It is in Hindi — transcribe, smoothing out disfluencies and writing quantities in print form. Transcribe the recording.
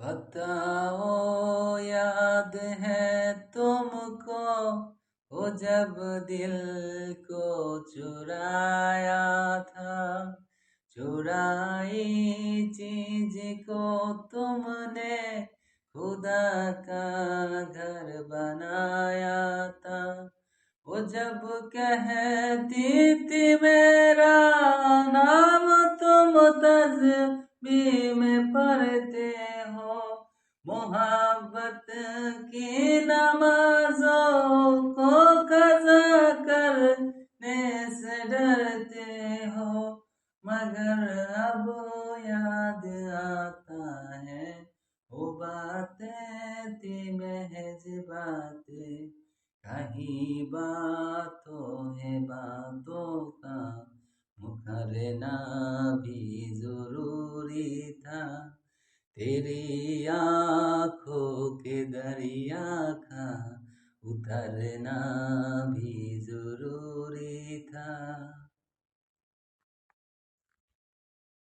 बताओ याद है तुमको वो जब दिल को चुराया था। चुराई चीज को तुमने खुदा का घर बनाया था। वो जब कहती थी मेरा नाम तुम तस्बीह में पढ़ते हो। मोहब्बत की नमाजों को कज़ा करने से डरते हो। मगर अब याद आता है वो बातें थी महज बातें। कहीं बातों है बातों का मुकरना भी जरूरी था। तेरी आंखों के दरिया का उतरना भी जरूरी था।